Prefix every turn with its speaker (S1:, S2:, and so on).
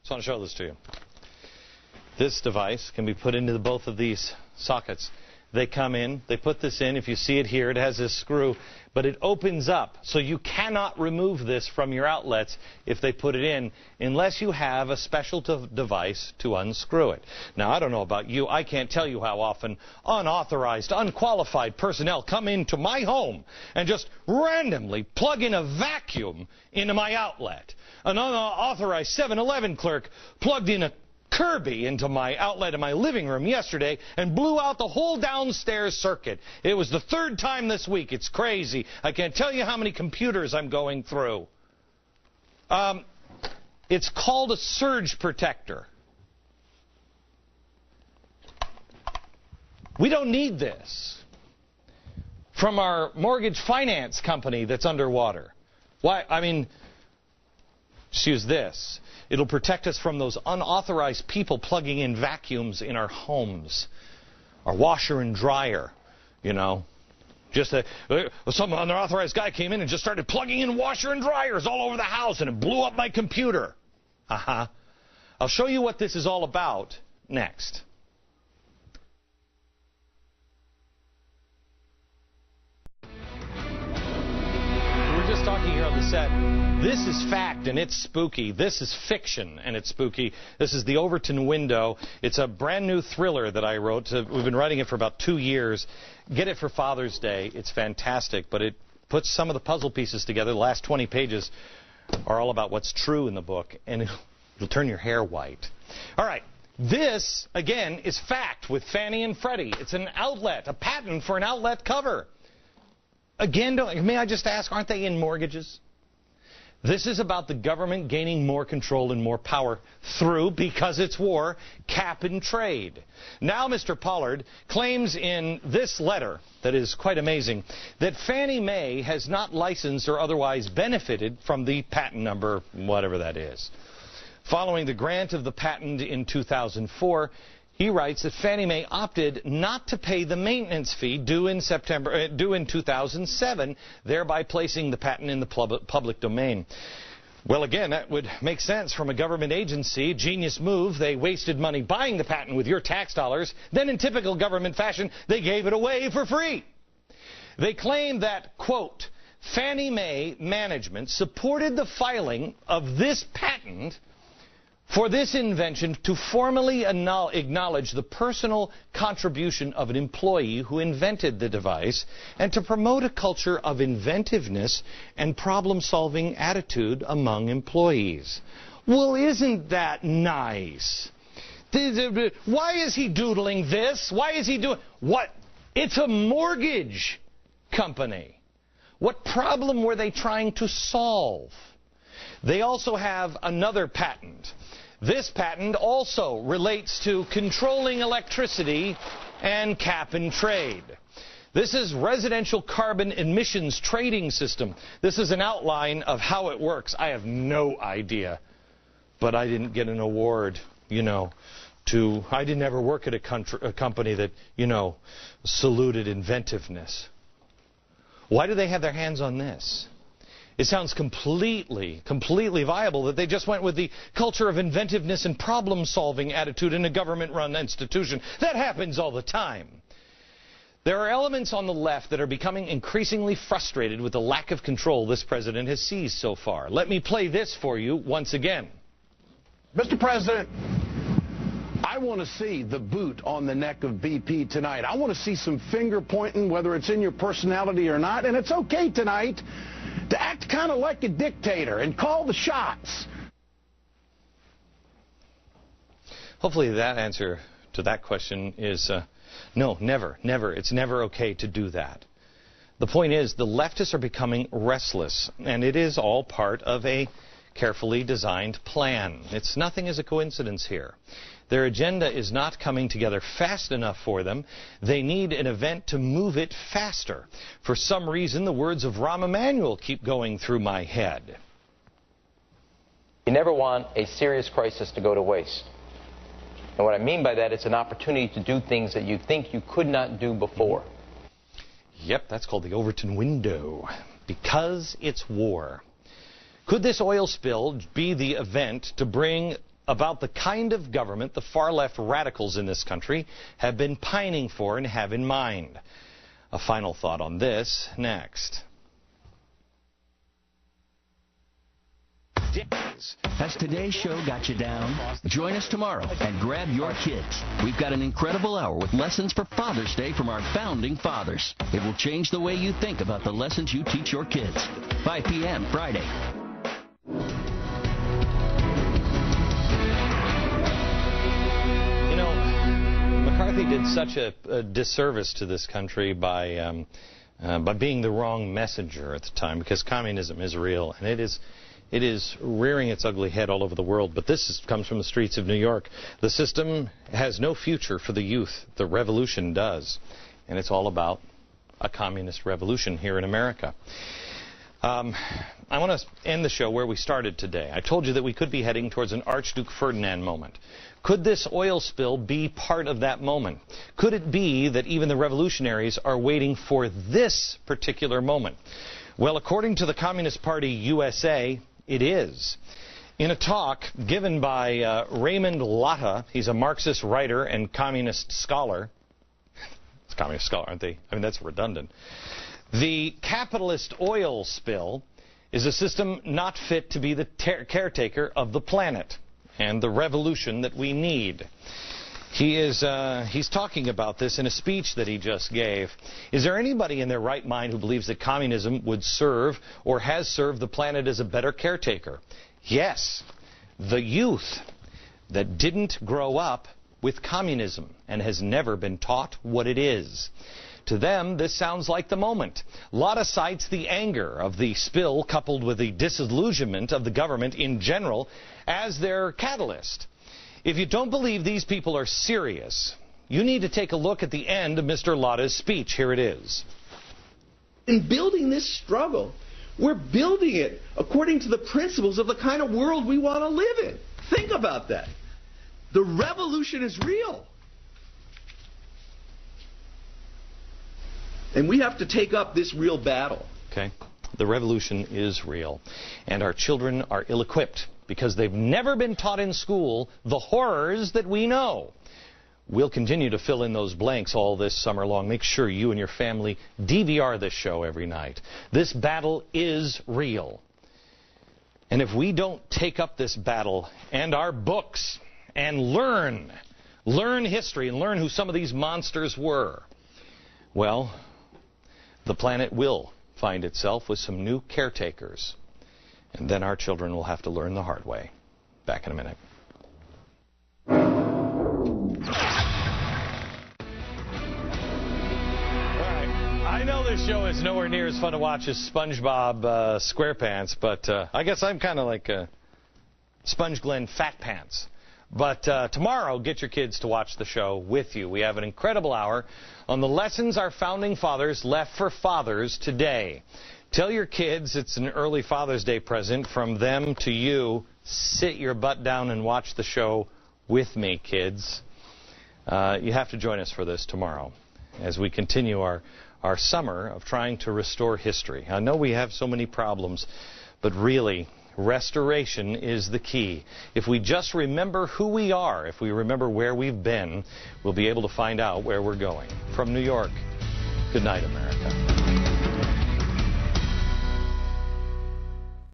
S1: Just want to show this to you. This device can be put into both of these sockets. They come in, they put this in. If you see it here, it has this screw, but it opens up, so you cannot remove this from your outlets if they put it in, unless you have a special device to unscrew it. Now, I don't know about you. I can't tell you how often unauthorized, unqualified personnel come into my home and just randomly plug in a vacuum into my outlet. An unauthorized 7-Eleven clerk plugged in a Kirby into my outlet in my living room yesterday and blew out the whole downstairs circuit. It was the third time this week. It's crazy. I can't tell you how many computers I'm going through. It's called a surge protector. We don't need this from our mortgage finance company that's underwater. Why? I mean, just use this. It'll protect us from those unauthorized people plugging in vacuums in our homes. Our washer and dryer, you know. Just some unauthorized guy came in and just started plugging in washer and dryers all over the house, and it blew up my computer. I'll show you what this is all about next. We're just talking here on the set. This is fact, and it's spooky. This is fiction, and it's spooky. This is The Overton Window. It's a brand new thriller that I wrote. We've been writing it for about 2 years. Get it for Father's Day. It's fantastic, but it puts some of the puzzle pieces together. The last 20 pages are all about what's true in the book, and it'll turn your hair white. All right. This, again, is fact with Fannie and Freddie. It's an outlet, a patent for an outlet cover. Again, may I just ask, aren't they in mortgages? This is about the government gaining more control and more power through, because it's war, cap and trade. Now Mr. Pollard claims in this letter, that is quite amazing, that Fannie Mae has not licensed or otherwise benefited from the patent number, whatever that is. Following the grant of the patent in 2004, he writes that Fannie Mae opted not to pay the maintenance fee due in 2007, thereby placing the patent in the public domain. Well, again, that would make sense from a government agency. Genius move. They wasted money buying the patent with your tax dollars. Then, in typical government fashion, they gave it away for free. They claim that, quote, Fannie Mae management supported the filing of this patent for this invention to formally acknowledge the personal contribution of an employee who invented the device and to promote a culture of inventiveness and problem-solving attitude among employees. Well, isn't that nice? Why is he doodling this? Why is he doing what? It's a mortgage company. What problem were they trying to solve? They also have another patent. This patent also relates to controlling electricity and cap and trade. This is residential carbon emissions trading system. This is an outline of how it works. I have no idea, but I didn't get an award, you know, I didn't ever work at a company that, you know, saluted inventiveness. Why do they have their hands on this? It sounds completely viable that they just went with the culture of inventiveness and problem-solving attitude in a government-run institution. That happens all the time. There are elements on the left that are becoming increasingly frustrated with the lack of control this president has seized so far. Let me play this for you once again.
S2: Mr. President, I want to see the boot on the neck of BP tonight. I want to see some finger pointing, whether it's in your personality or not. And it's okay tonight to act kind of like a dictator and call the shots.
S1: Hopefully that answer to that question is no, never, never. It's never okay to do that. The point is, the leftists are becoming restless, and it is all part of a carefully designed plan. Nothing is a coincidence here. Their agenda is not coming together fast enough for them. They need an event to move it faster. For some reason, the words of Rahm Emanuel keep going through my head.
S3: You never want a serious crisis to go to waste. And what I mean by that, it's an opportunity to do things that you think you could not do before.
S1: Yep, that's called the Overton window. Because it's war. Could this oil spill be the event to bring about the kind of government the far-left radicals in this country have been pining for and have in mind. A final thought on this next.
S4: Has today's show got you down? Join us tomorrow and grab your kids. We've got an incredible hour with lessons for Father's Day from our founding fathers. It will change the way you think about the lessons you teach your kids. 5 p.m. Friday.
S1: You know, McCarthy did such a disservice to this country by being the wrong messenger at the time, because communism is real, and it is rearing its ugly head all over the world. But this comes from the streets of New York. The system has no future for the youth. The revolution does. And it's all about a communist revolution here in America. I want to end the show where we started today. I told you that we could be heading towards an Archduke Ferdinand moment. Could this oil spill be part of that moment? Could it be that even the revolutionaries are waiting for this particular moment? Well, according to the Communist Party USA, it is. In a talk given by Raymond Latta, he's a Marxist writer and communist scholar. It's a communist scholar, aren't they? I mean, that's redundant. The capitalist oil spill is a system not fit to be the caretaker of the planet and the revolution that we need. He's talking about this in a speech that he just gave. Is there anybody in their right mind who believes that communism would serve or has served the planet as a better caretaker? Yes, the youth that didn't grow up with communism and has never been taught what it is. To them, this sounds like the moment. Latta cites the anger of the spill coupled with the disillusionment of the government in general as their catalyst. If you don't believe these people are serious, you need to take a look at the end of Mr. Latta's speech. Here it is.
S5: In building this struggle, we're building it according to the principles of the kind of world we want to live in. Think about that. The revolution is real. And we have to take up this real battle.
S1: Okay. The revolution is real. And our children are ill-equipped because they've never been taught in school the horrors that we know. We'll continue to fill in those blanks all this summer long. Make sure you and your family DVR this show every night. This battle is real. And if we don't take up this battle and our books and learn history and learn who some of these monsters were, well, the planet will find itself with some new caretakers. And then our children will have to learn the hard way. Back in a minute. All right. I know this show is nowhere near as fun to watch as SpongeBob SquarePants, but I guess I'm kind of like Sponge Glenn Fat Pants. But tomorrow, get your kids to watch the show with you. We have an incredible hour on the lessons our founding fathers left for fathers today. Tell your kids it's an early Father's Day present from them to you. Sit your butt down and watch the show with me, kids. You have to join us for this tomorrow as we continue our summer of trying to restore history. I know we have so many problems, but really, restoration is the key. If we just remember who we are, if we remember where we've been, we'll be able to find out where we're going. From New York, good night, America.